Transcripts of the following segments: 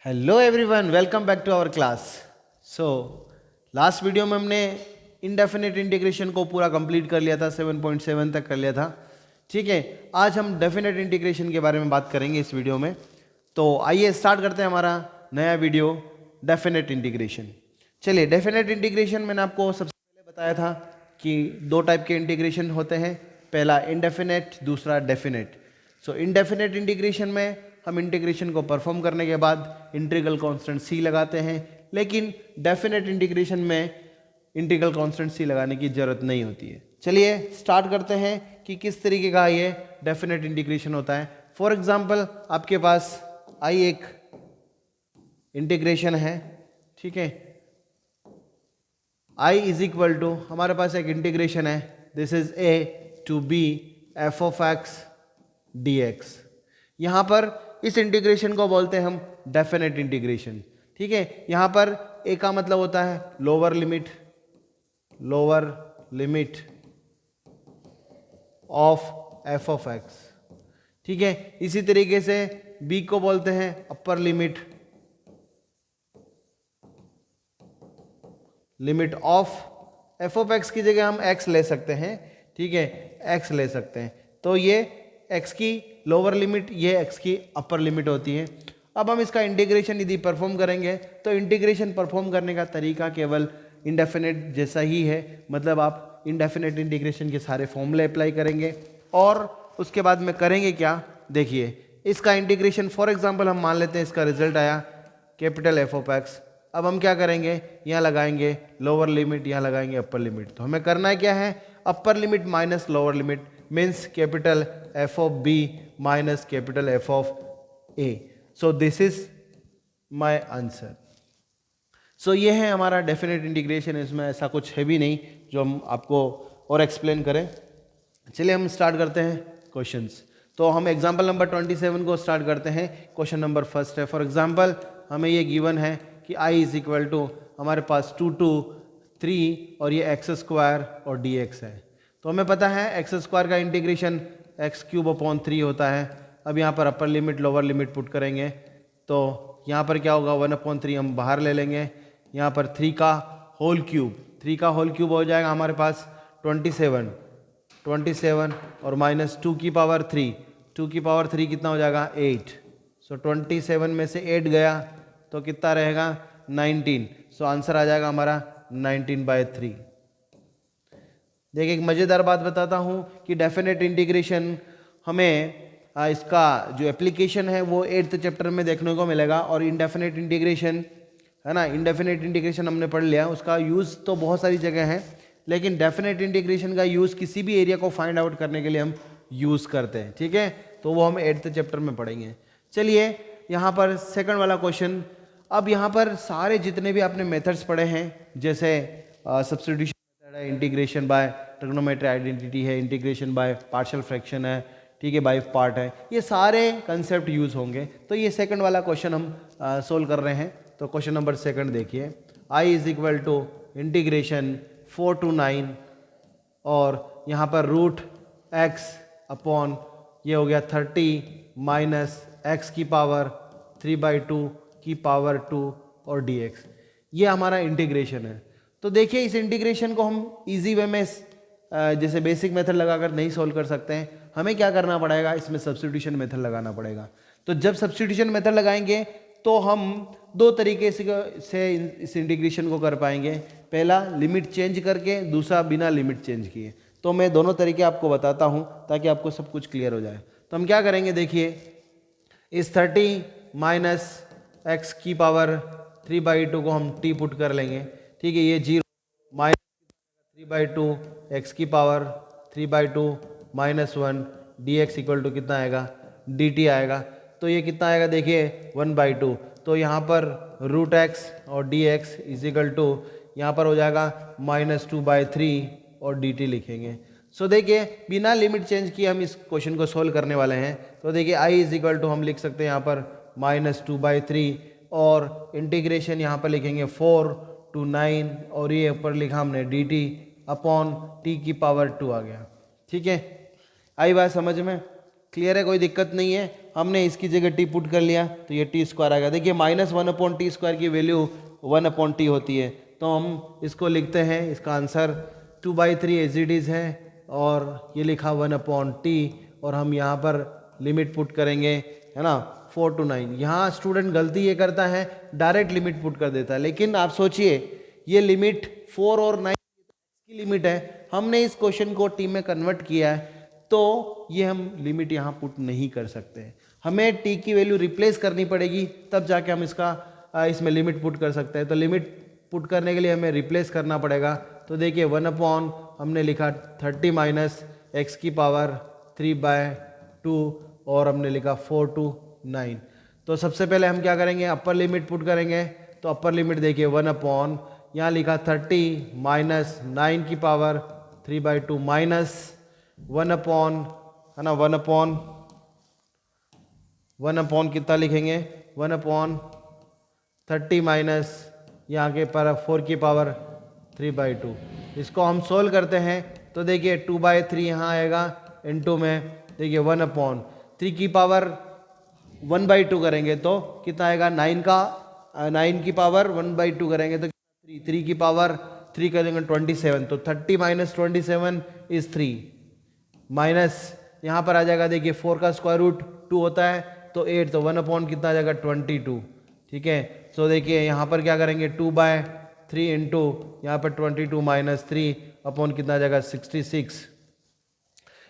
Hello everyone, welcome back to our class. So last video में हमने indefinite integration को पूरा कंप्लीट कर लिया था, 7.7 तक कर लिया था। ठीक है, आज हम डेफिनेट इंटीग्रेशन के बारे में बात करेंगे इस वीडियो में। तो आइए स्टार्ट करते हैं हमारा नया वीडियो, डेफिनेट इंटीग्रेशन। चलिए, डेफिनेट इंटीग्रेशन मैंने आपको सबसे पहले बताया था कि दो टाइप के इंटीग्रेशन होते हैं, पहला इनडेफिनेट, दूसरा डेफिनेट। सो इनडेफिनेट इंटीग्रेशन में हम इंटीग्रेशन को परफॉर्म करने के बाद इंटीग्रल कांस्टेंट सी लगाते हैं, लेकिन डेफिनेट इंटीग्रेशन में इंटीग्रल कांस्टेंट सी लगाने की जरूरत नहीं होती है। चलिए स्टार्ट करते हैं कि किस तरीके का ये डेफिनेट इंटीग्रेशन होता है। फॉर एग्जांपल, आपके पास आई एक इंटीग्रेशन है, ठीक है। आई इज इक्वल टू, हमारे पास एक इंटीग्रेशन है, this is A to B F of X D X. यहां पर इस इंटीग्रेशन को बोलते हैं हम डेफिनेट इंटीग्रेशन। ठीक है, यहां पर ए का मतलब होता है lower limit of F of x. ठीक है, इसी तरीके से बी को बोलते हैं upper limit of F of x की जगह हम एक्स ले सकते हैं। ठीक है, एक्स ले सकते हैं, तो ये एक्स की लोअर लिमिट, ये एक्स की अपर लिमिट होती है। अब हम इसका इंटीग्रेशन यदि परफॉर्म करेंगे तो इंटीग्रेशन परफॉर्म करने का तरीका केवल इंडेफिनेट जैसा ही है, मतलब आप इंडेफिनेट इंटीग्रेशन के सारे फॉर्मूले अप्लाई करेंगे और उसके बाद में करेंगे क्या, देखिए इसका इंटीग्रेशन, फॉर एग्जांपल हम मान लेते हैं इसका रिजल्ट आया कैपिटल एफ ऑफ एक्स। अब हम क्या करेंगे, यहाँ लगाएंगे लोअर लिमिट, यहाँ लगाएंगे अपर लिमिट। तो हमें करना है क्या है, upper limit minus lower limit means capital F of B minus capital F of A. So this is my answer. So ये है हमारा डेफिनेट इंटीग्रेशन। इसमें ऐसा कुछ है भी नहीं जो हम आपको और एक्सप्लेन करें। चलिए हम स्टार्ट करते हैं क्वेश्चंस। तो हम एग्जांपल नंबर 27 को स्टार्ट करते हैं। क्वेश्चन नंबर फर्स्ट है, फॉर एग्जांपल हमें ये गिवन है कि i इज इक्वल टू, हमारे पास 2 2 3 और ये एक्स स्क्वायर और डी एक्स है। तो हमें पता है एक्स स्क्वायर का इंटीग्रेशन एक्स क्यूब अपॉन 3 होता है। अब यहाँ पर अपर लिमिट लोअर लिमिट पुट करेंगे तो यहाँ पर क्या होगा, 1/3 हम बाहर ले लेंगे। यहाँ पर 3 का होल क्यूब हो जाएगा हमारे पास 27 और माइनस 2 की पावर 3 कितना हो जाएगा 8। सो 27 में से 8 गया तो कितना रहेगा 19। सो आंसर आ जाएगा हमारा 19/3। देखिए एक मज़ेदार बात बताता हूँ कि डेफिनेट इंटीग्रेशन हमें इसका जो एप्लीकेशन है वो 8th चैप्टर में देखने को मिलेगा। और इनडेफिनेट इंटीग्रेशन है ना, इनडेफिनेट इंटीग्रेशन हमने पढ़ लिया, उसका यूज़ तो बहुत सारी जगह है, लेकिन डेफिनेट इंटीग्रेशन का यूज़ किसी भी एरिया को फाइंड आउट करने के लिए हम यूज़ करते हैं। ठीक है, तो वो हम 8th चैप्टर में पढ़ेंगे। चलिए यहाँ पर सेकंड वाला क्वेश्चन। अब यहाँ पर सारे जितने भी आपने मेथड्स पढ़े हैं, जैसे सब्स्टिट्यूशन मेथड है, इंटीग्रेशन बाय ट्रिग्नोमेट्री आइडेंटिटी है, इंटीग्रेशन बाय पार्शियल फ्रैक्शन है, ठीक है, बाय पार्ट है, ये सारे कंसेप्ट यूज होंगे। तो ये सेकंड वाला क्वेश्चन हम सोल्व कर रहे हैं। तो क्वेश्चन नंबर सेकंड देखिए, i is equal to integration 4 to 9 और यहाँ पर रूट x अपॉन ये हो गया 30 माइनस एक्स की पावर 3/2 की पावर 2 और dx, ये हमारा इंटीग्रेशन है। तो देखिए इस इंटीग्रेशन को हम इजी वे में जैसे बेसिक मेथड लगाकर नहीं सोल्व कर सकते हैं, हमें क्या करना पड़ेगा, इसमें सब्स्टिट्यूशन मेथड लगाना पड़ेगा। तो जब सब्स्टिट्यूशन मेथड लगाएंगे तो हम दो तरीके से इस इंटीग्रेशन को कर पाएंगे, पहला लिमिट चेंज करके, दूसरा बिना लिमिट चेंज किए। तो मैं दोनों तरीके आपको बताता हूं ताकि आपको सब कुछ क्लियर हो जाए। तो हम क्या करेंगे, देखिए इस 30 माइनस एक्स की पावर 3/2 को हम t पुट कर लेंगे। ठीक है, ये 0 माइनस 3/2 एक्स की power 3/2 minus 1 dx equal to कितना आएगा, dt आएगा। तो ये कितना आएगा, देखिए 1/2। तो यहाँ पर रूट एक्स और dx इज इक्वल टू यहाँ पर हो जाएगा -2/3 और dt लिखेंगे। सो देखिए बिना लिमिट चेंज किए हम इस क्वेश्चन को सोल्व करने वाले हैं। तो देखिए i इज इक्वल टू हम लिख सकते हैं यहाँ पर -2/3 और इंटीग्रेशन यहाँ पर लिखेंगे 4 to 9 और ये ऊपर लिखा हमने dt अपॉन t की पावर 2 आ गया। ठीक है, आई बात समझ में। क्लियर है, कोई दिक्कत नहीं है। हमने इसकी जगह टी पुट कर लिया तो ये टी स्क्वायर आ गया। देखिए -1/t² की वैल्यू 1/t होती है, तो हम इसको लिखते हैं, इसका आंसर 2/3 एज इट इज़ है, और ये लिखा 1/t, और हम यहाँ पर लिमिट पुट करेंगे, है ना, 4 to 9। यहाँ स्टूडेंट गलती ये करता है, डायरेक्ट लिमिट पुट कर देता है, लेकिन आप सोचिए ये लिमिट 4 और 9 की लिमिट है, हमने इस क्वेश्चन को टी में कन्वर्ट किया है, तो ये हम लिमिट यहाँ पुट नहीं कर सकते। हमें टी की वैल्यू रिप्लेस करनी पड़ेगी, तब जाके हम इसमें लिमिट पुट कर सकते हैं। तो लिमिट पुट करने के लिए हमें रिप्लेस करना पड़ेगा। तो देखिए 1/ हमने लिखा 30 - x⁻³ और हमने लिखा 4 to 9। तो सबसे पहले हम क्या करेंगे, अपर लिमिट पुट करेंगे। तो अपर लिमिट देखिए 1/, यहाँ लिखा 30 - 9⁻³ माइनस 1/, है ना, 1/1 कितना लिखेंगे, 1/30 माइनस यहाँ के पर 4⁻³/2। इसको हम सोल्व करते हैं तो देखिए 2/3 यहाँ आएगा, इनटू में देखिए 1/3 की पावर 1/2 करेंगे तो कितना आएगा, 9 की पावर 1/2 करेंगे तो 3 की पावर 3 करेंगे 27। तो 30 - 27 इज 3, माइनस यहाँ पर आ जाएगा, देखिए 4 का स्क्वायर रूट 2 होता है तो 8, तो 1/, कितना आ जाएगा 22। ठीक है, तो देखिए यहाँ पर क्या करेंगे, 2/3 इंटू यहाँ पर 22 माइनस 3 कितना आ जाएगा 66।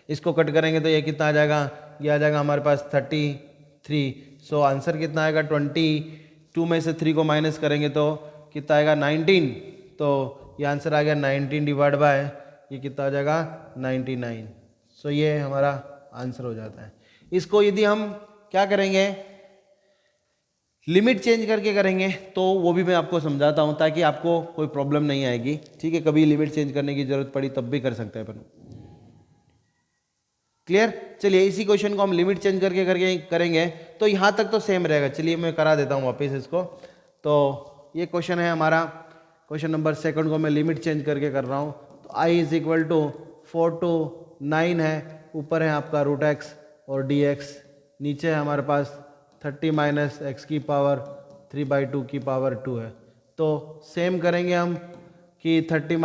इसको कट करेंगे तो ये कितना आ जाएगा, ये आ जाएगा हमारे पास 33। सो आंसर कितना आएगा, 22 में से 3 को माइनस करेंगे तो कितना आएगा 19। तो ये आंसर आ गया 19 डिवाइड बाय ये कितना आ जाएगा 99। सो ये हमारा आंसर हो जाता है। इसको यदि हम क्या करेंगे, लिमिट चेंज करके करेंगे तो वो भी मैं आपको समझाता हूँ ताकि आपको कोई प्रॉब्लम नहीं आएगी। ठीक है, कभी लिमिट चेंज करने की जरूरत पड़ी तब भी कर सकते हैं अपन। क्लियर, चलिए इसी क्वेश्चन को हम लिमिट चेंज करके करेंगे तो यहाँ तक तो सेम रहेगा। चलिए मैं करा देता हूँ वापस इसको। तो ये क्वेश्चन है हमारा, क्वेश्चन नंबर 2 को मैं लिमिट चेंज करके कर रहा हूँ। तो i = 4 to 9 है, ऊपर है आपका √x और dx, नीचे है हमारे पास 30 - x⁻³ है। तो सेम करेंगे हम कि 30 -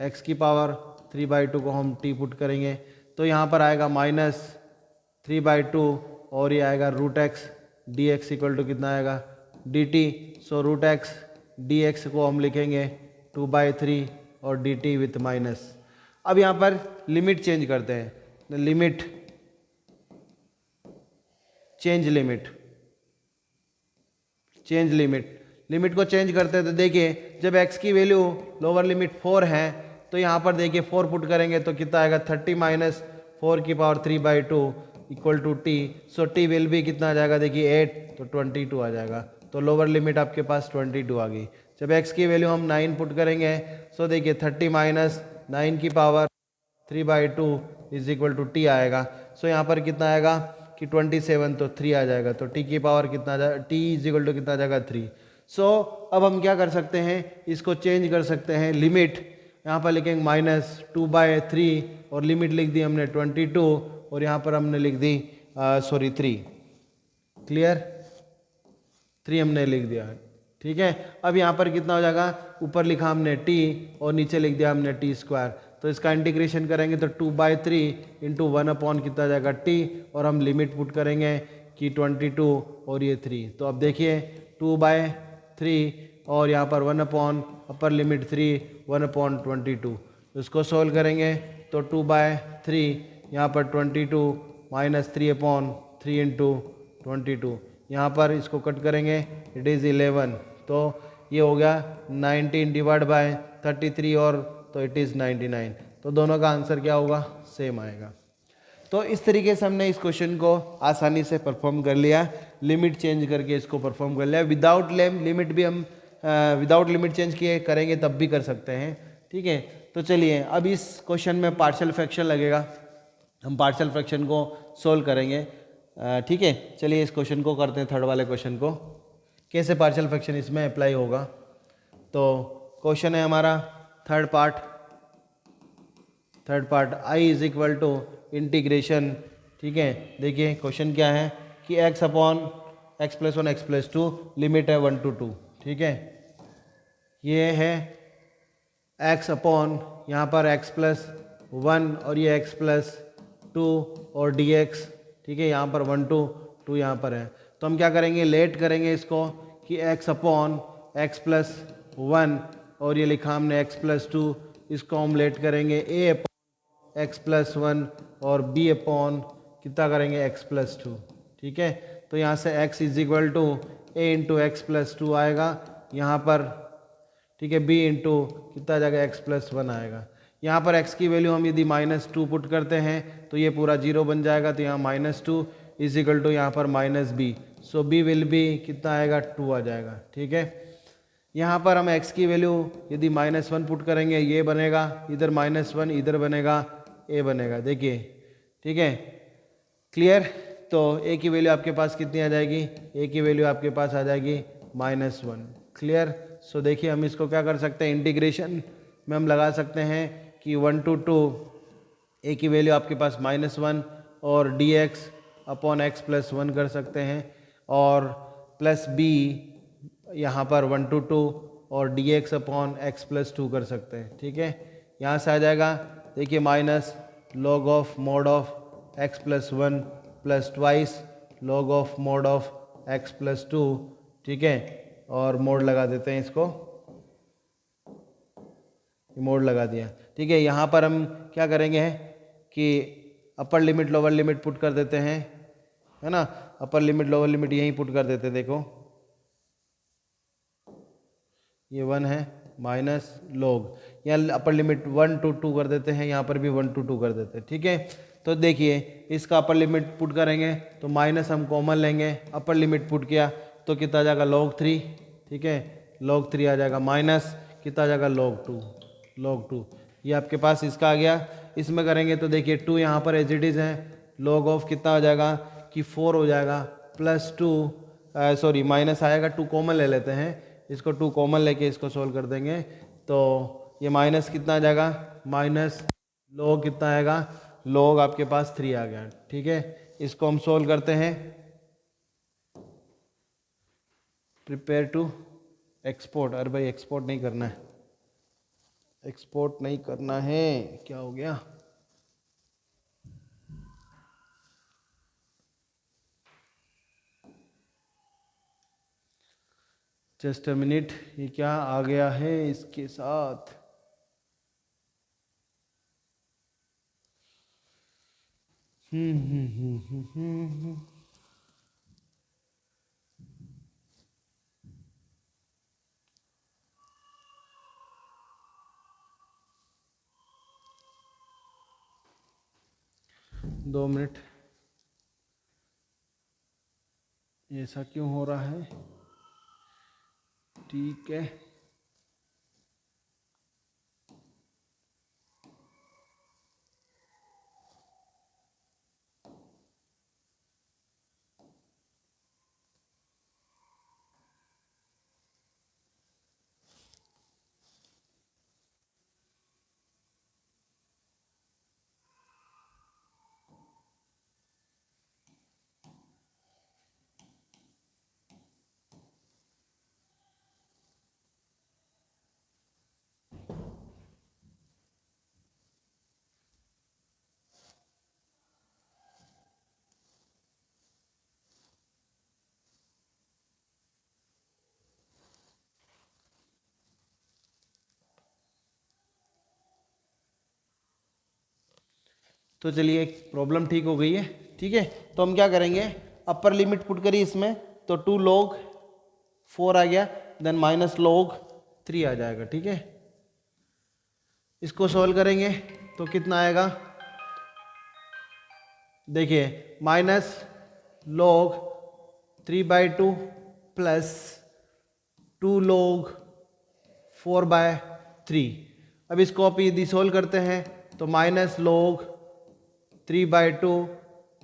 x⁻³ को हम t पुट करेंगे तो यहाँ पर आएगा -3/2 और ये आएगा √x, dx = कितना आएगा dt। सो √x dx को हम लिखेंगे 2/3 और dt विथ माइनस। अब यहाँ पर लिमिट चेंज करते हैं, लिमिट चेंज लिमिट को चेंज करते हैं तो देखिए जब x की वैल्यू लोअर लिमिट 4 है तो यहाँ पर देखिए 4 पुट करेंगे तो कितना आएगा 30 - 4⁻³ = t। सो t विल भी कितना आ जाएगा, देखिए 8 तो 22 आ जाएगा। तो लोअर लिमिट आपके पास 22 आ गई। जब x की वैल्यू हम 9 पुट करेंगे सो देखिए 30 - 9⁻³ = t आएगा। सो यहाँ पर कितना आएगा कि 27 तो 3 आ जाएगा। तो t की पावर कितना आ जाएगा, t = कितना आ जाएगा 3। सो अब हम क्या कर सकते हैं, इसको चेंज कर सकते हैं। लिमिट यहाँ पर लिखेंगे -2/3 और लिमिट लिख दी हमने 22 और यहाँ पर हमने लिख दी 3। क्लियर, 3 हमने लिख दिया। ठीक है, अब यहाँ पर कितना हो जाएगा, ऊपर लिखा हमने t और नीचे लिख दिया हमने t²। तो इसका इंटीग्रेशन करेंगे तो 2/3 इंटू 1/, कितना जाएगा t, और हम लिमिट पुट करेंगे कि 22 और ये 3। तो अब देखिए 2/3 और यहाँ पर 1/, अपर लिमिट 3, 1/22। इसको सोल्व करेंगे तो 2/3 यहाँ पर 22 माइनस 3/3 इंटू 22, यहाँ पर इसको कट करेंगे इट इज़ 11। तो ये हो गया 19 डिवाइड बाय 33 और तो इट इज़ 99। तो दोनों का आंसर क्या होगा, सेम आएगा। तो इस तरीके से हमने इस क्वेश्चन को आसानी से परफॉर्म कर लिया, लिमिट चेंज करके इसको परफॉर्म कर लिया। विदाउट लिमिट भी हम विदाउट लिमिट चेंज किए करेंगे तब भी कर सकते हैं। ठीक है, तो चलिए अब इस क्वेश्चन में पार्शियल फ्रैक्शन लगेगा, हम पार्शियल फ्रैक्शन को सोल्व करेंगे। ठीक है, चलिए इस क्वेश्चन को करते हैं, थर्ड वाले क्वेश्चन को कैसे पार्शियल फ्रैक्शन इसमें अप्लाई होगा। तो क्वेश्चन है हमारा थर्ड पार्ट i = इंटीग्रेशन ठीक है, देखिए क्वेश्चन क्या है कि x upon x plus one x plus to, limit है 1 to 2। ठीक है, ये है x अपॉन यहाँ पर x प्लस वन और ये x प्लस टू और dx। ठीक है, यहाँ पर 1 to 2 यहाँ पर है, तो हम क्या करेंगे, लेट करेंगे इसको कि x upon x plus one और ये लिखा हमने x प्लस टू, इसको हम लेट करेंगे a upon x plus one और b अपॉन कितना करेंगे x प्लस टू। ठीक है, तो यहाँ से x is equal to a into X plus two आएगा यहाँ पर। ठीक है, b इंटू कितना आ जाएगा x प्लस वन आएगा। यहाँ पर x की वैल्यू हम यदि -2 पुट करते हैं तो ये पूरा 0 बन जाएगा, तो यहाँ -2 इज इक्वल टू यहाँ पर -b, so b will be कितना आएगा 2 आ जाएगा। ठीक है, यहाँ पर हम x की वैल्यू यदि -1 पुट करेंगे ये बनेगा, इधर -1 इधर बनेगा, a बनेगा। देखिए, ठीक है, क्लियर। तो a की वैल्यू आपके पास कितनी आ जाएगी, a की वैल्यू आपके पास आ जाएगी -1। क्लियर। सो देखिए हम इसको क्या कर सकते हैं, इंटीग्रेशन में हम लगा सकते हैं कि 1 to 2 a की वैल्यू आपके पास -1 और dx upon x plus one कर सकते हैं, और प्लस b यहाँ पर 1 to 2 और dx upon x plus to कर सकते हैं। ठीक है, यहाँ से आ जाएगा, देखिए minus log of mode of x plus one plus twice log of mode of x plus to. ठीक है, और मोड लगा देते हैं इसको, मोड लगा दिया। ठीक है, यहाँ पर हम क्या करेंगे कि अपर लिमिट लोअर लिमिट पुट कर देते हैं, है ना, अपर लिमिट लोअर लिमिट यहीं पुट कर देते हैं। देखो ये 1 है माइनस लॉग, यहाँ अपर लिमिट 1 to 2 कर देते हैं, यहाँ पर भी 1 to 2 कर देते हैं। ठीक है, तो देखिए इसका अपर लिमिट पुट करेंगे तो माइनस हम कॉमन लेंगे, अपर लिमिट पुट किया तो कितना आ जाएगा log 3। ठीक है, log 3 आ जाएगा, माइनस कितना आ जाएगा log 2। ये आपके पास इसका आ गया। इसमें करेंगे तो देखिए 2 यहाँ पर एज इट इज़ है, log ऑफ कितना हो जाएगा कि 4 हो जाएगा, प्लस 2 सॉरी माइनस आएगा, 2 कॉमन ले लेते हैं, इसको 2 कॉमन लेके इसको सोल्व कर देंगे तो ये माइनस कितना आ जाएगा, माइनस log कितना आएगा, log आपके पास 3 आ गया। ठीक है, इसको हम सोल्व करते हैं, प्रिपेयर टू एक्सपोर्ट। अरे भाई एक्सपोर्ट नहीं करना है, एक्सपोर्ट नहीं करना है, क्या हो गया, जस्ट अ मिनट, ये क्या आ गया है इसके साथ। हम्म 2 मिनट, ऐसा क्यों हो रहा है। ठीक है, तो चलिए एक प्रॉब्लम ठीक हो गई है। ठीक है, तो हम क्या करेंगे, अपर लिमिट पुट करी इसमें तो 2 log 4 आ गया, देन माइनस log 3 आ जाएगा। ठीक है, इसको सॉल्व करेंगे तो कितना आएगा, देखिए माइनस log 3/2 प्लस 2 log 4/3। अब इसको आप यदि सोल्व करते हैं तो माइनस log 3/2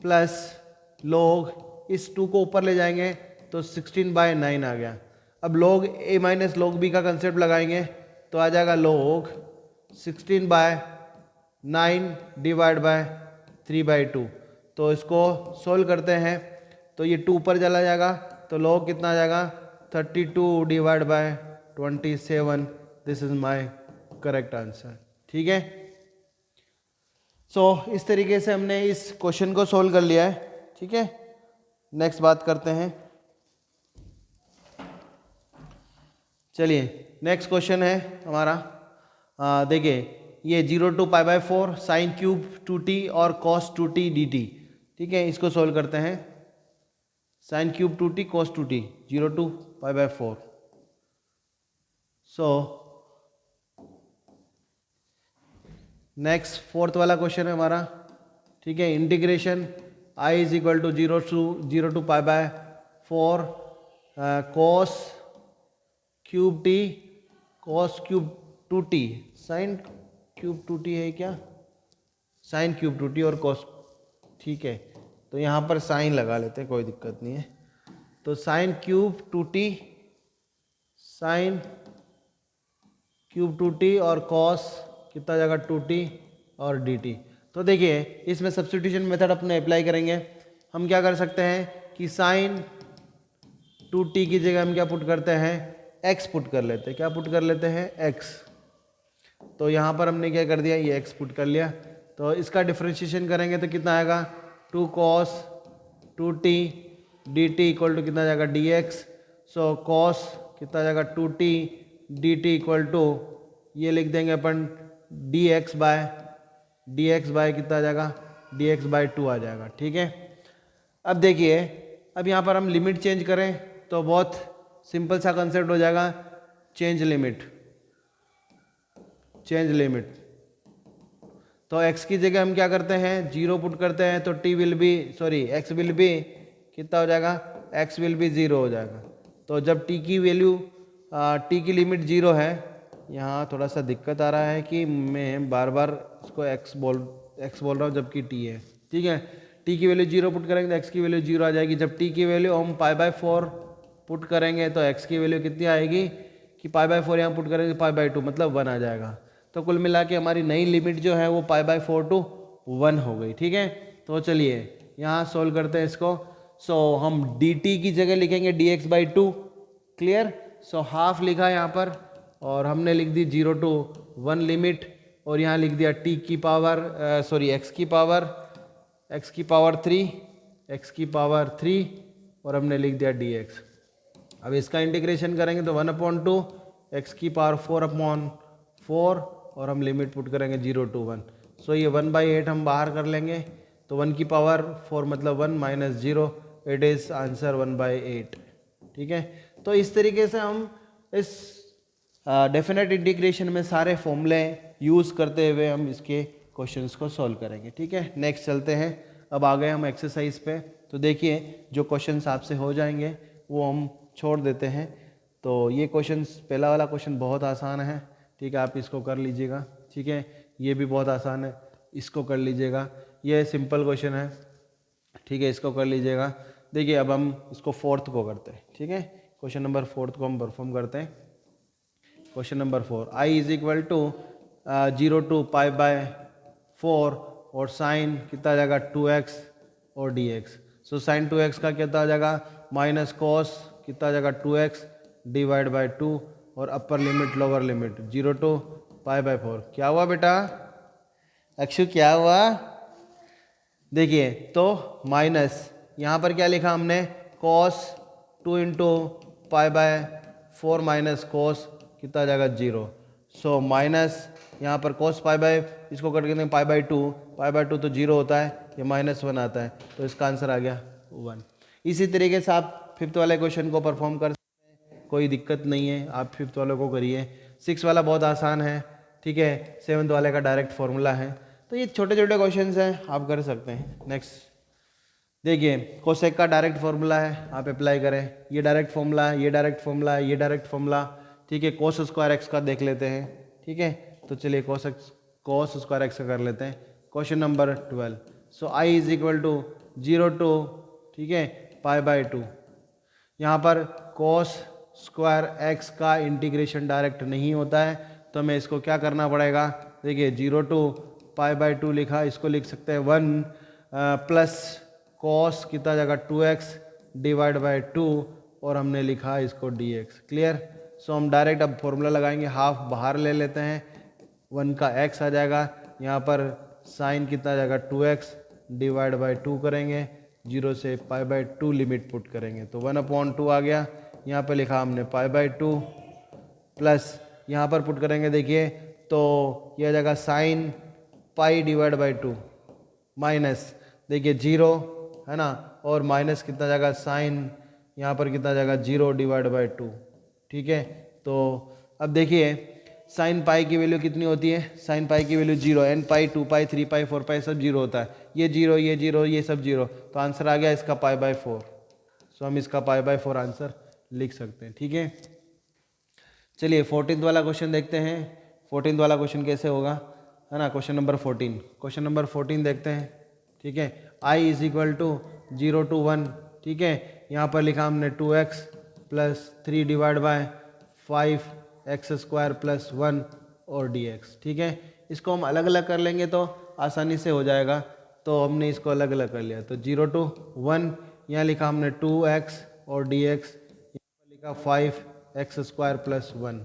प्लस log, इस 2 को ऊपर ले जाएंगे तो 16/9 आ गया। अब log a minus log b का कंसेप्ट लगाएंगे तो आ जाएगा log 16/9 डिवाइड बाय 3/2। तो इसको सोल्व करते हैं तो ये 2 ऊपर चला जाएगा, तो log कितना आ जाएगा 32 divide by 27। This is my correct answer. ठीक है, सो इस तरीके से हमने इस क्वेश्चन को सोल्व कर लिया है। ठीक है, नेक्स्ट बात करते हैं। चलिए नेक्स्ट क्वेश्चन है हमारा, देखिए ये 0 to π/4 साइन क्यूब 2t और कॉस 2t dt। ठीक है, इसको सोल्व करते हैं। Sine cube 2t cos 2t 0 to π/4। So next fourth वाला क्वेश्चन है हमारा। ठीक है, integration I is equal to 0 to π/4 cos cube T cos cube 2t sine cube 2t है क्या, साइन क्यूब 2t और कॉस। ठीक है, तो यहाँ पर साइन लगा लेते हैं, कोई दिक्कत नहीं है। तो sign cube 2t sine cube 2t और कॉस कितना जाएगा 2t और dt। तो देखिए इसमें सब्स्टिट्यूशन मेथड अपने अप्लाई करेंगे। हम क्या कर सकते हैं कि साइन 2t की जगह हम क्या पुट करते हैं, x पुट कर लेते हैं। क्या पुट कर लेते हैं, x। तो यहाँ पर हमने क्या कर दिया, ये x पुट कर लिया। तो इसका डिफरेंशिएशन करेंगे तो कितना आएगा 2 cos 2t dt equal to कितना जाएगा dx। सो cos कितना जाएगा 2t dt इक्वल टू ये लिख देंगे अपन dx बाय कितना आ जाएगा dx बाय 2 आ जाएगा। ठीक है, अब देखिए अब यहाँ पर हम लिमिट चेंज करें तो बहुत सिंपल सा कंसेप्ट हो जाएगा, चेंज लिमिट। तो x की जगह हम क्या करते हैं 0 पुट करते हैं, तो x विल बी कितना हो जाएगा, x विल बी 0 हो जाएगा। तो जब t की वैल्यू t की लिमिट 0 है, यहाँ थोड़ा सा दिक्कत आ रहा है कि मैं बार बार इसको x बोल रहा हूँ जबकि t है। ठीक है, t की वैल्यू 0 पुट करेंगे तो x की वैल्यू 0 आ जाएगी। जब t की वैल्यू हम π/4 पुट करेंगे तो x की वैल्यू कितनी आएगी कि π/4 यहाँ पुट करेंगे π/2 मतलब 1 आ जाएगा। तो कुल मिला के हमारी नई लिमिट जो है वो π/4 to 1 हो गई। ठीक है, तो चलिए यहाँ सोल्व करते हैं इसको। सो हम dt की जगह लिखेंगे dx by 2। Clear, so half लिखा यहाँ पर और हमने लिख दी 0 to 1 लिमिट, और यहाँ लिख दिया x की पावर 3 और हमने लिख दिया dx। अब इसका इंटीग्रेशन करेंगे तो 1/2 x की पावर 4/4 और हम लिमिट पुट करेंगे 0 to 1। सो ये 1/8 हम बाहर कर लेंगे, तो 1 की पावर 4 मतलब 1 माइनस 0, इट इज़ आंसर 1/8। ठीक है, तो इस तरीके से हम इस डेफिनेट इंटीग्रेशन में सारे फॉर्मूले यूज़ करते हुए हम इसके क्वेश्चंस को सॉल्व करेंगे। ठीक है, नेक्स्ट चलते हैं। अब आ गए हम एक्सरसाइज पे। तो देखिए जो क्वेश्चंस आपसे हो जाएंगे वो हम छोड़ देते हैं। तो ये क्वेश्चंस, पहला वाला क्वेश्चन बहुत आसान है। ठीक है, आप इसको कर लीजिएगा। ठीक है, ये भी बहुत आसान है, इसको कर लीजिएगा। ये सिंपल क्वेश्चन है। ठीक है, इसको कर लीजिएगा। देखिए अब हम इसको फोर्थ को करते हैं। ठीक है, क्वेश्चन नंबर 4 को हम परफॉर्म करते हैं। Question number 4, I is equal to 0 to π/4 और साइन कितना आ जाएगा 2x और dx। सो साइन 2x का कितना आ जाएगा माइनस कॉस कितना आ जाएगा 2x डिवाइड बाय 2 और अपर लिमिट लोअर लिमिट 0 to π/4। क्या हुआ बेटा, अक्षु क्या हुआ? देखिए तो माइनस यहाँ पर क्या लिखा हमने, कॉस 2 इंटू π/4 माइनस कॉस कितना आ जाएगा 0। सो माइनस यहाँ पर कॉस इसको कट करते हैं π/2 तो 0 होता है, ये -1 आता है, तो इसका आंसर आ गया 1। इसी तरीके से आप फिफ्थ वाले क्वेश्चन को परफॉर्म कर सकते हैं, कोई दिक्कत नहीं है, आप फिफ्थ वाले को करिए। 6 वाला बहुत आसान है। ठीक है, 7th वाले का डायरेक्ट फॉर्मूला है। तो ये छोटे छोटे क्वेश्चन हैं, आप कर सकते हैं। नेक्स्ट देखिए, कोसेक का डायरेक्ट फॉर्मूला है, आप अप्लाई करें। ये डायरेक्ट फॉर्मूला है, ये डायरेक्ट फॉर्मूला है, ये डायरेक्ट फॉर्मूला। ठीक है, कोस स्क्वायर एक्स का देख लेते हैं। ठीक है, तो चलिए कोस स्क्वायर एक्स का कर लेते हैं। Question number 12। So I is equal to 0 to ठीक है π/2। यहाँ पर कोस स्क्वायर एक्स का इंटीग्रेशन डायरेक्ट नहीं होता है, तो हमें इसको क्या करना पड़ेगा। देखिए 0 to π/2 लिखा, इसको लिख सकते हैं 1 प्लस कॉस कितना जाएगा 2x डिवाइड बाय 2 और हमने लिखा इसको dx। क्लियर। सो हम डायरेक्ट अब फॉर्मूला लगाएंगे, हाफ बाहर ले लेते हैं, 1 का x आ जाएगा, यहाँ पर साइन कितना आ जाएगा 2x डिवाइड बाय 2 करेंगे, 0 से पाई बाय 2 लिमिट पुट करेंगे तो 1/2 आ गया। यहाँ पर लिखा हमने पाई बाय 2 प्लस यहाँ पर पुट करेंगे, देखिए तो यह आ जाएगा sine pi divide by 2 minus देखिए 0 है ना, और माइनस कितना जाएगा साइन यहाँ पर कितना जाएगा 0 डिवाइड बाय 2। ठीक है, तो अब देखिए साइन पाई की वैल्यू कितनी होती है, साइन पाई की वैल्यू 0, n पाई 2 पाई 3 पाई 4 पाई सब 0 होता है, ये 0 ये 0 ये सब 0, तो आंसर आ गया इसका पाई बाय 4। सो हम इसका पाई बाय 4 आंसर लिख सकते हैं। ठीक है, चलिए 14th वाला क्वेश्चन देखते हैं। 14th वाला क्वेश्चन कैसे होगा, है ना, क्वेश्चन नंबर 14, क्वेश्चन नंबर 14 देखते हैं। ठीक है, i is equal to 0 to 1। ठीक है, यहाँ पर लिखा हमने 2x plus 3 divide by 5x² plus 1 और dx। ठीक है, इसको हम अलग अलग कर लेंगे तो आसानी से हो जाएगा, तो हमने इसको अलग अलग कर लिया। तो 0 to 1 यहाँ लिखा हमने 2x और dx, यहाँ पर लिखा 5x² प्लस 1,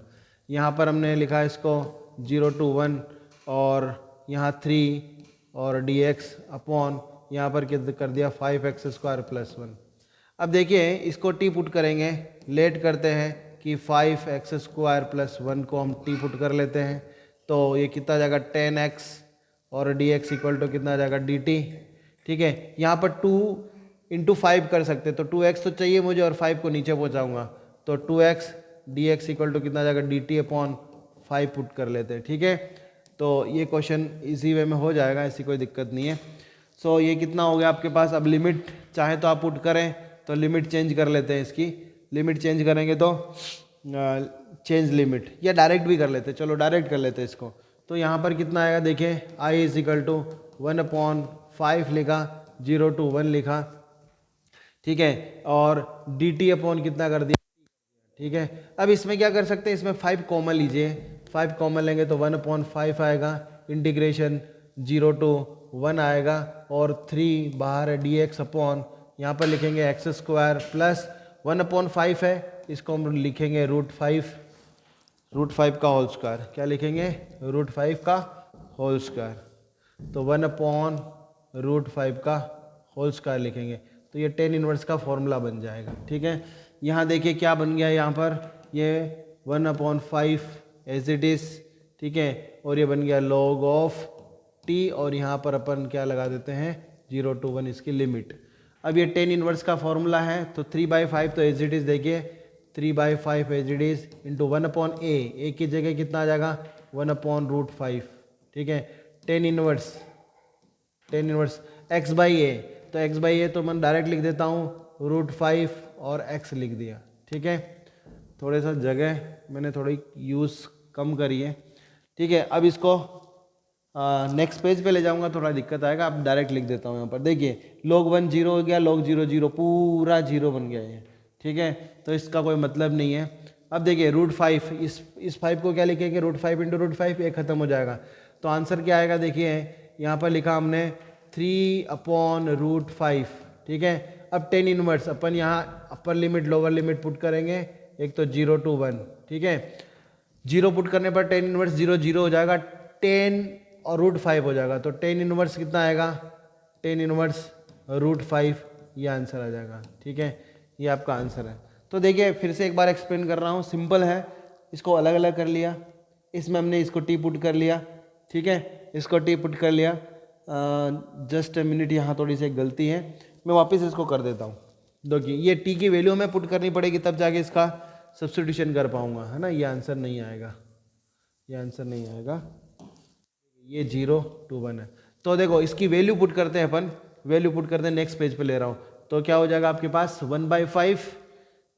यहाँ पर हमने लिखा इसको 0 to 1 और यहाँ 3 और dx अपॉन यहाँ पर कर दिया 5x² प्लस 1। अब देखिए इसको t पुट करेंगे, लेट करते हैं कि 5x² प्लस 1 को हम t पुट कर लेते हैं, तो ये कितना जाएगा 10x और dx इक्वल टू कितना जाएगा dt। ठीक है, यहाँ पर 2 इंटू 5 कर सकते हैं, तो 2x तो चाहिए मुझे और 5 को नीचे पहुँचाऊँगा, तो 2x dx इक्वल टू कितना जाएगा dt अपॉन 5 पुट कर लेते हैं। ठीक है, तो ये क्वेश्चन इसी वे में हो जाएगा, ऐसी कोई दिक्कत नहीं है। सो ये कितना हो गया आपके पास, अब लिमिट चाहे तो आप पुट करें, तो लिमिट चेंज कर लेते हैं, इसकी लिमिट चेंज करेंगे तो चेंज लिमिट, या डायरेक्ट भी कर लेते हैं, चलो डायरेक्ट कर लेते हैं इसको। तो यहाँ पर कितना आएगा देखिए, i इज इक्वल टू 1/5 लिखा, 0 to 1 लिखा। ठीक है, और dt अपॉन कितना कर दिया। ठीक है, अब इसमें क्या कर सकते हैं, इसमें 5 कॉमन लीजिए, 5 कॉमन लेंगे तो 1/5 आएगा, इंटीग्रेशन 0 to 1 आएगा और 3 बाहर है dx अपॉन यहाँ पर लिखेंगे x² प्लस 1/5 है, इसको हम लिखेंगे √5 का होल स्क्वायर। क्या लिखेंगे, √5 का होल स्क्वायर, तो 1/√5 का होल स्क्वायर लिखेंगे, तो ये tan इनवर्स का फॉर्मूला बन जाएगा। ठीक है, यहाँ देखिए क्या बन गया, यहाँ पर ये 1/5 एज इट इज़। ठीक है, और ये बन गया log ऑफ t, और यहाँ पर अपन क्या लगा देते हैं 0 to 1 इसकी लिमिट। अब ये tan इनवर्स का फॉर्मूला है, तो 3/5 तो एज इट इज़ देखिए 3/5 as it is into 1/a की जगह कितना आ जाएगा 1/√5। ठीक है, tan इनवर्स x/a, तो x/a तो मैं डायरेक्ट लिख देता हूँ √5 और x लिख दिया। ठीक है, थोड़े सा जगह मैंने थोड़ी यूज़ कम करी है। ठीक है, अब इसको नेक्स्ट पेज पे ले जाऊंगा, थोड़ा दिक्कत आएगा, अब डायरेक्ट लिख देता हूँ। यहाँ पर देखिए log 1 0 हो गया, log 0 0 पूरा 0 बन गया ये। ठीक है, तो इसका कोई मतलब नहीं है। अब देखिए √5, इस 5 को क्या लिखेंगे, √5 इंटू √5, ये खत्म हो जाएगा, तो आंसर क्या आएगा देखिए, यहाँ पर लिखा हमने 3/√5। ठीक है, अब tan इनवर्स अपन यहाँ upper limit lower limit put करेंगे, एक तो 0 to 1। ठीक है, 0 पुट करने पर tan इनवर्स 0 0 हो जाएगा, 10 और √5 हो जाएगा, तो tan इनवर्स कितना आएगा, tan इनवर्स √5, ये आंसर आ जाएगा। ठीक है, ये आपका आंसर है। तो देखिए फिर से एक बार एक्सप्लेन कर रहा हूँ, सिंपल है, इसको अलग अलग कर लिया, इसमें हमने इसको टी पुट कर लिया। ठीक है, इसको टी पुट कर लिया, जस्ट ए मिनट, यहाँ थोड़ी सी एक गलती है, मैं वापस इसको कर देता हूँ। देखिए ये टी की वैल्यू हमें पुट करनी पड़ेगी, तब जाके इसका सब्स्टिट्यूशन कर पाऊंगा, है ना, ये आंसर नहीं आएगा, ये आंसर नहीं आएगा, ये 0 to 1 है। तो देखो इसकी वैल्यू पुट करते हैं अपन, वैल्यू पुट करते हैं, नेक्स्ट पेज पे ले रहा हूँ, तो क्या हो जाएगा आपके पास 1/5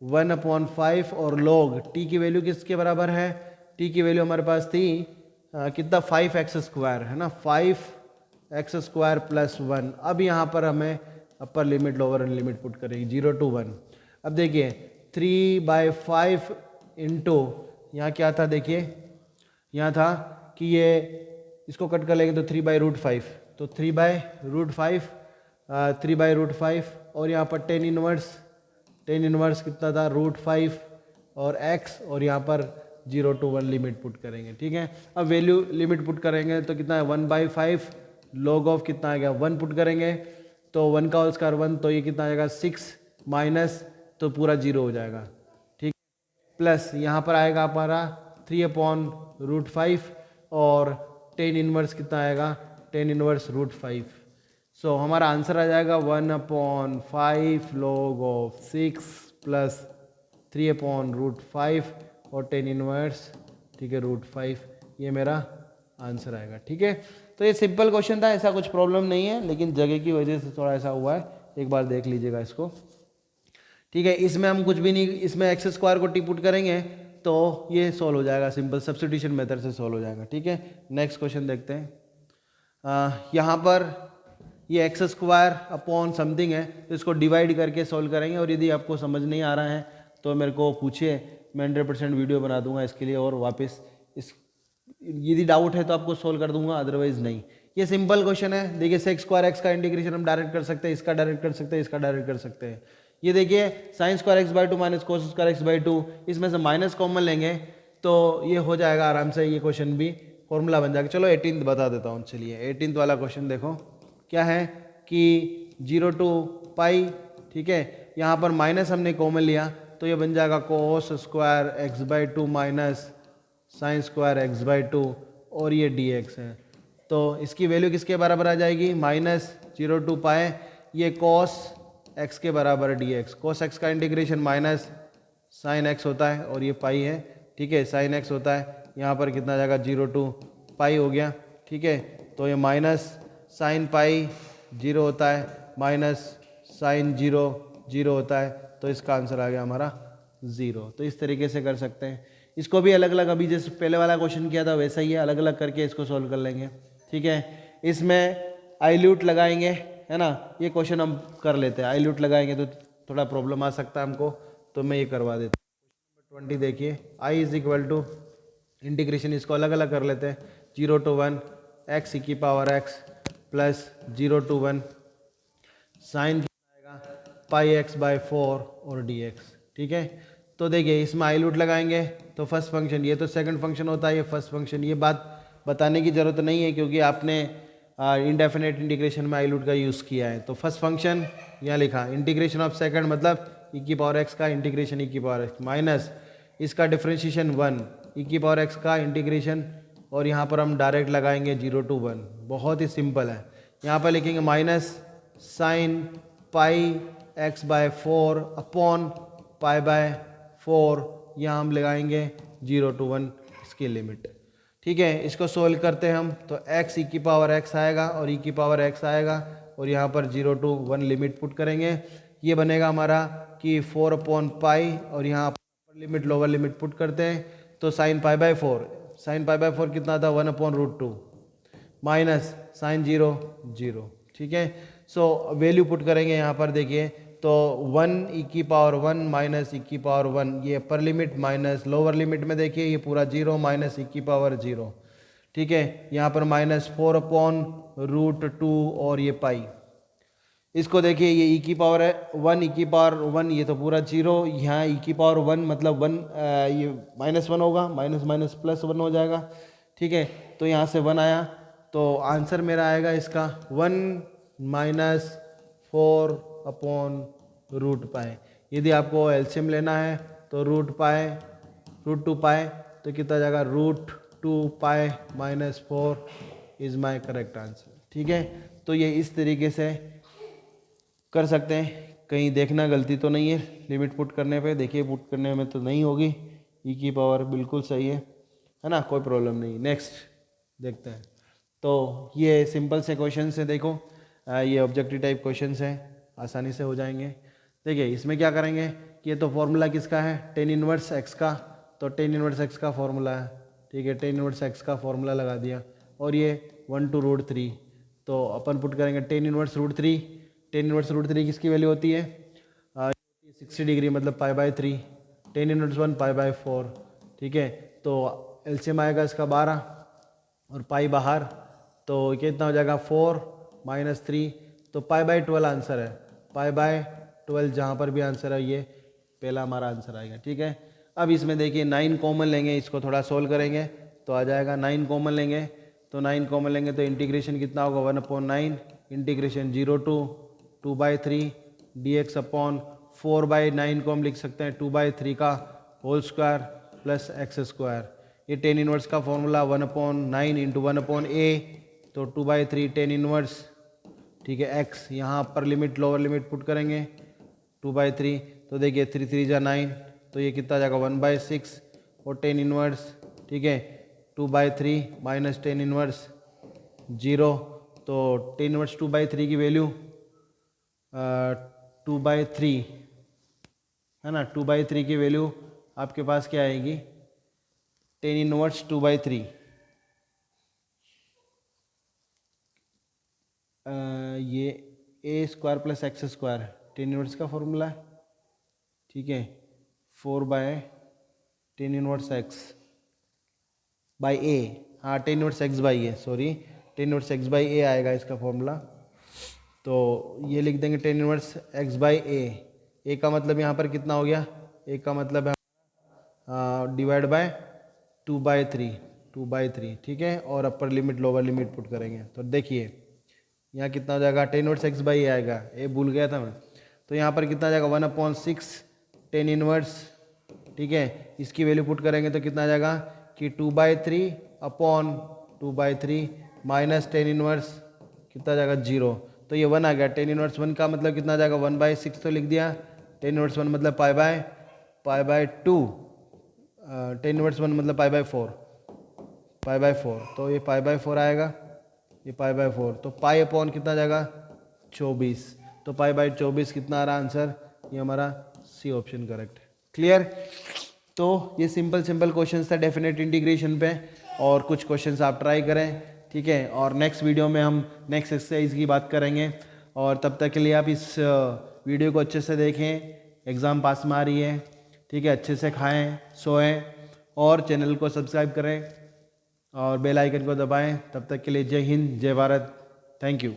1/5 और log t की वैल्यू किसके बराबर है, t की वैल्यू हमारे पास थी कितना 5x² है ना, 5x² प्लस 1। अब यहाँ पर हमें अपर लिमिट लोअर लिमिट पुट करेंगे 0 to 1। अब देखिए 3/5 इंटू यहाँ क्या था, देखिए यहाँ था कि ये इसको कट कर लेंगे तो 3/√5, तो 3/√5 3/√5 और यहाँ पर टेन इनवर्स कितना था √5 और x और यहाँ पर 0 to 1 लिमिट पुट करेंगे। ठीक है, अब वैल्यू लिमिट पुट करेंगे तो कितना है 1/5 log ऑफ कितना आएगा 1 पुट करेंगे तो 1 का होल स्क्वायर 1 तो ये कितना आएगा 6 माइनस तो पूरा 0 हो जाएगा। ठीक, प्लस यहाँ पर आएगा हमारा 3/√5 और टेन इनवर्स कितना आएगा 10 इनवर्स √5। सो हमारा आंसर आ जाएगा 1/5 log ऑफ 6 प्लस 3/√5 और 10 इनवर्स, ठीक है, √5, ये मेरा आंसर आएगा। ठीक है, तो ये सिंपल क्वेश्चन था, ऐसा कुछ प्रॉब्लम नहीं है, लेकिन जगह की वजह से थोड़ा ऐसा हुआ है, एक बार देख लीजिएगा इसको। ठीक है, इसमें हम कुछ भी नहीं, इसमें एक्स स्क्वायर को टी पुट करेंगे तो ये सॉल्व हो जाएगा, सिंपल सब्स्टिट्यूशन मेथड से सॉल्व हो जाएगा। ठीक है, नेक्स्ट क्वेश्चन देखते हैं। यहाँ पर ये एक्स स्क्वायर अपॉन समथिंग है तो इसको डिवाइड करके सॉल्व करेंगे, और यदि आपको समझ नहीं आ रहा है तो मेरे को पूछिए, मैं 100% वीडियो बना दूंगा इसके लिए, और वापस इस यदि डाउट है तो आपको सोल्व कर दूंगा, अदरवाइज नहीं। ये सिंपल क्वेश्चन है, देखिए सेक्स स्क्वायर एक्स का इंटीग्रेशन हम डायरेक्ट कर सकते हैं, इसका डायरेक्ट कर सकते हैं, इसका डायरेक्ट कर सकते हैं। ये देखिए sine square x/2 minus cos square x/2, इसमें से माइनस कॉमन लेंगे तो ये हो जाएगा आराम से, ये क्वेश्चन भी फॉर्मूला बन जाएगा। चलो 18th बता देता हूँ, चलिए 18th वाला क्वेश्चन देखो क्या है कि 0 to पाई, ठीक है, यहाँ पर माइनस हमने कॉमन लिया तो ये बन जाएगा cos square x/2 minus sine square x/2 और ये dx है, तो इसकी वैल्यू किसके बराबर आ जाएगी -0 to पाई, ये cos x के बराबर dx, cos x का इंटीग्रेशन माइनस साइन x होता है और ये पाई है। ठीक है, साइन x होता है, यहाँ पर कितना जाएगा 0 to पाई हो गया। ठीक है, तो ये माइनस साइन पाई 0 होता है, माइनस साइन 0 होता है, तो इसका आंसर आ गया हमारा 0। तो इस तरीके से कर सकते हैं, इसको भी अलग अलग, अभी जैसे पहले वाला क्वेश्चन किया था वैसा ही है, अलग अलग करके इसको सॉल्व कर लेंगे। ठीक है, इसमें आइल्यूट लगाएंगे, है ना, ये क्वेश्चन हम कर लेते हैं, आइल्यूट लगाएंगे तो थोड़ा प्रॉब्लम आ सकता है हमको, तो मैं ये करवा देता हूँ। 20 देखिए, i = इंटीग्रेशन, इसको अलग अलग कर लेते हैं, 0 to 1 x e⁻x plus 0 to 1 sine आएगा पाई x/4 और dx। ठीक है, तो देखिए इसमें आइल्यूट लगाएंगे तो फर्स्ट फंक्शन, ये तो सेकंड फंक्शन होता है, ये फर्स्ट फंक्शन, ये बात बताने की ज़रूरत नहीं है क्योंकि आपने इंडेफिनेट इंटीग्रेशन में आइल्यूट का यूज़ किया है। तो फर्स्ट फंक्शन यहाँ लिखा, इंटीग्रेशन ऑफ सेकंड मतलब e⁻x का इंटीग्रेशन e⁻x माइनस इसका डिफ्रेंशिएशन 1 e⁻x का इंटीग्रेशन, और यहाँ पर हम डायरेक्ट लगाएंगे 0 to 1, बहुत ही सिंपल है। यहाँ पर लिखेंगे minus sine pi x/4 upon pi, यहाँ हम लगाएंगे 0 to 1 इसकी लिमिट। ठीक है, इसको सोल्व करते हैं हम तो x e⁻x आएगा और e⁻x आएगा, और यहाँ पर 0 to 1 लिमिट पुट करेंगे, ये बनेगा हमारा कि 4/पाई, और यहाँ पर लिमिट लोअर लिमिट पुट करते हैं तो साइन पाई/4, साइन पाई/4 कितना था 1/√2 माइनस साइन 0 ठीक है, सो वैल्यू पुट करेंगे यहाँ पर, देखिए तो 1 e⁻1 माइनस e⁻1, ये अपर लिमिट माइनस लोअर लिमिट में देखिए ये पूरा 0 माइनस e⁻0। ठीक है, यहाँ पर -4/√2 और ये पाई, इसको देखिए ये e⁻1 ये तो पूरा 0, यहाँ e⁻1 मतलब 1, ये -1 होगा, माइनस माइनस प्लस 1 हो जाएगा। ठीक है, तो यहाँ से 1 आया तो आंसर मेरा आएगा इसका 1 - 4/√पाई। यदि आपको एलसीएम लेना है तो √2 पाई तो कितना जाएगा √2 पाई -4 इज़ माई करेक्ट आंसर। ठीक है, तो ये इस तरीके से कर सकते हैं, कहीं देखना गलती तो नहीं है लिमिट पुट करने पे, देखिए पुट करने में तो नहीं होगी, ई की पावर बिल्कुल सही है ना, कोई प्रॉब्लम नहीं। नेक्स्ट देखते हैं, तो ये सिंपल से क्वेश्चन है, देखो ये ऑब्जेक्टिव टाइप क्वेश्चन है, आसानी से हो जाएंगे। देखिए इसमें क्या करेंगे कि ये तो फॉर्मूला किसका है, tan इनवर्स x का, तो tan इनवर्स x का फॉर्मूला है। ठीक है, tan इनवर्स x का फॉर्मूला लगा दिया, और ये 1 to √3, तो अपन पुट करेंगे tan इनवर्स √3, tan इनवर्स √3 किसकी वैल्यू होती है 60 डिग्री मतलब पाई/3, tan इनवर्स 1 पाई/4। ठीक है, तो एलसीएम आएगा इसका 12 और पाई बाहर, तो कितना हो जाएगा 4 - 3, तो π/12 आंसर है, π/12 जहाँ पर भी आंसर है ये पहला हमारा आंसर आएगा। ठीक है, अब इसमें देखिए 9 कॉमन लेंगे, इसको थोड़ा सोल्व करेंगे तो आ जाएगा 9 कॉमन लेंगे, तो 9 कॉमन लेंगे तो इंटीग्रेशन कितना होगा 1/9 इंटीग्रेशन 0 to 2/3 dx अपॉन 4/9 को हम लिख सकते हैं 2/3 का whole square plus x square. ये टेन इनवर्स का फॉर्मूला 1/9 इंटू 1/a, तो 2/3 टेन इनवर्स, ठीक है, एक्स यहाँ upper limit lower limit put करेंगे 2/3, तो देखिए 3 3 जा 9, तो ये कितना जाएगा 1/6 और टेन इनवर्स, ठीक है, 2/3 माइनस टेन इनवर्स 0, तो टेन इनवर्स 2/3 की वैल्यू 2/3 है ना, 2/3 की वैल्यू आपके पास क्या आएगी, टेन इनवर्स 2/3, ये A square plus x square tan inverse का फॉर्मूला है, ठीक है, 4/10 इनवर्स एक्स बाई ए, हाँ 10 inverse X by A, sorry 10 inverse X by A आएगा इसका फॉर्मूला, तो ये लिख देंगे 10 इनवर्स एक्स बाई ए का मतलब यहाँ पर कितना हो गया, ए का मतलब है डिवाइड बाय 2/3, ठीक है, और अपर लिमिट लोअर लिमिट पुट करेंगे, तो देखिए यहाँ कितना हो जाएगा 10 इनवर्स एक्स बाई ए आएगा, ए भूल गया था मैं, तो यहाँ पर कितना जाएगा 1/6 10 इनवर्स, ठीक है, इसकी वैल्यू पुट करेंगे तो कितना आ जाएगा कि 2/3 अपॉन 2/3 माइनस 10 इनवर्स कितना जाएगा 0, तो ये 1 आ गया, 10 इनवर्स 1 का मतलब कितना जाएगा 1/6 तो लिख दिया, 10 इनवर्स 1 मतलब π/2, 10 इनवर्स 1 मतलब π/4, तो ये π/4 आएगा, ये π/4, तो पाई अपॉन कितना जाएगा 24, तो π/24 कितना आ रहा आंसर, ये हमारा सी ऑप्शन करेक्ट है। क्लियर, तो ये सिंपल क्वेश्चंस था डेफिनेट इंटीग्रेशन पे, और कुछ क्वेश्चंस आप ट्राई करें, ठीक है, और नेक्स्ट वीडियो में हम नेक्स्ट एक्सरसाइज की बात करेंगे, और तब तक के लिए आप इस वीडियो को अच्छे से देखें, एग्ज़ाम पास में आ रही है, ठीक है, अच्छे से खाएं सोएं और चैनल को सब्सक्राइब करें और बेल आइकन को दबाएं। तब तक के लिए जय हिंद, जय भारत, थैंक यू।